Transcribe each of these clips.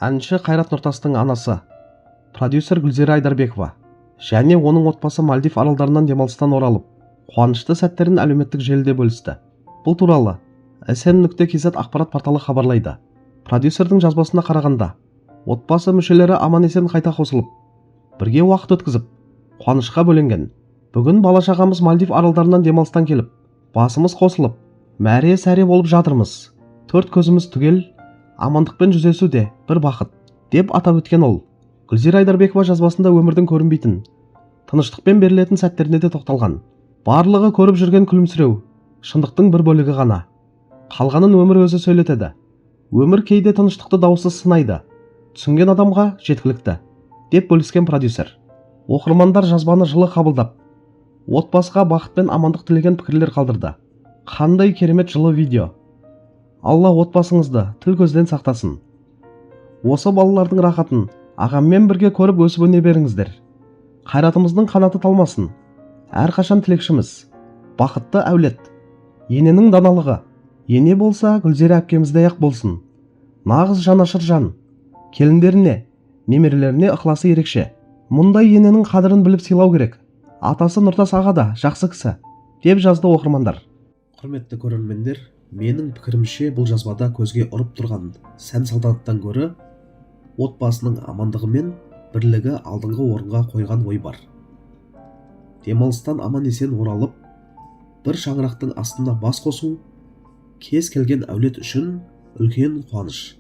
Әнші Қайрат Нұртастың анасы, продюсер Гүлзира Айдарбекова және оның отбасы Мальдив аралдарынан демалыстан оралып, қуанышты сәттерін әлеуметтік желіде бөлісті. Бұл туралы sn.kz ақпарат порталы хабарлайды. Продюсердің жазбасына қарағанда, отбасы мүшелері аман-есен қайта қосылып, бірге уақыт өткізіп, қуанышқа бөленген. Бүгін бала-шағамыз Мальдив аралдарынан демалыстан келіп, басымыз қосылып, мәре-сәре болып жатырмыз. Төрт көзіміз түгел, амандықпен жүздесуде бір бақыт, деп атап өткен ол. Гүлзира Айдарбекова жазбасында өмірдің көрінбейтін, тыныштықпен берілетін сәттеріне де тоқталған. Барлығы көріп жүрген күлімсіреу, шындықтың бір бөлігі ғана. Қалғанын өмір өзі сөйлетеді. Өмір кейде тыныштықты даусыз сынайды. Түсінген адамға жеткілікті, деп бөліскен продюсер. Оқырмандар жазбаны жылы қабылдап, отбасыға бақыт пен амандық тілеген пікірлер қалдырды. Қандай керемет жылы видео. Алла отбасыңызды тіл көзден сақтасын. Осы балалардың рахатын ағаммен бірге көріп өсіп өне беріңіздер. Қайратымыздың қанаты талмасын. Әрқашан тілекшіміз. Бақытты әулет. Ененің даналығы. Ене болса Гүлзира әпкеміздей ақ болсын. Нағыз жанашыр жан. Келіндеріне, немерелеріне ықыласы ерекше. Мұндай ененің қадірін біліп сыйлау керек. Атасы Нұртас аға да жақсы кісі, деп жазды оқырмандар. Құрметті көрермендер, менің пікірімше бұл жазбада көзге ұрып тұрған сән салтанаттан гөрі отбасының амандығы мен бірлігі алдыңғы орынға қойған ой бар. Демалыстан аман-есен оралып, бір шаңырақтың астында бас қосу кез келген әулет үшін үлкен қуаныш.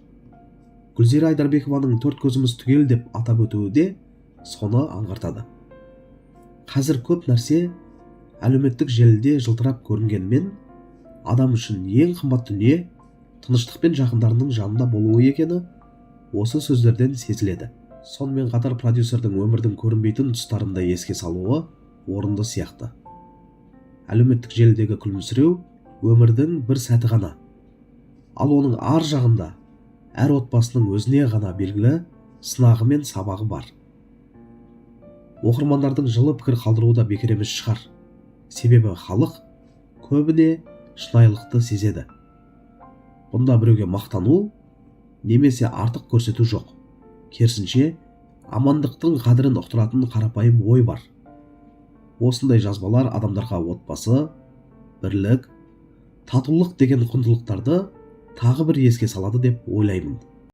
Гүлзира Айдарбекованың төрт көзіміз түгел деп атап өтуі де соны аңғартады. Қазір көп нәрсе әлеуметтік желіде жылтырап көрінгенмен, адам үшін ең қымбат дүние тыныштық пен жақындарының жанында болуы екені осы сөздерден сезіледі. Сонымен қатар продюсердің өмірдің көрінбейтін тұстарын да еске салуы орынды сияқты. Әлеуметтік желідегі күлімсіреу өмірдің бір сәті ғана. Ал оның ар жағында әр отбасының өзіне ғана белгілі сынағы мен сабағы бар. Оқырмандардың жылы пікір қалдыруы да бекер емес шығар. Себебі халық көбіне шынайылықты сезеді. Бұнда біреуге мақтану немесе артық көрсету жоқ. Керісінше, амандықтың қадірін ұқтыратын қарапайым ой бар. Осындай жазбалар адамдарға отбасы, бірлік, татулық деген құндылықтарды тағы бір еске салады деп ойлаймын.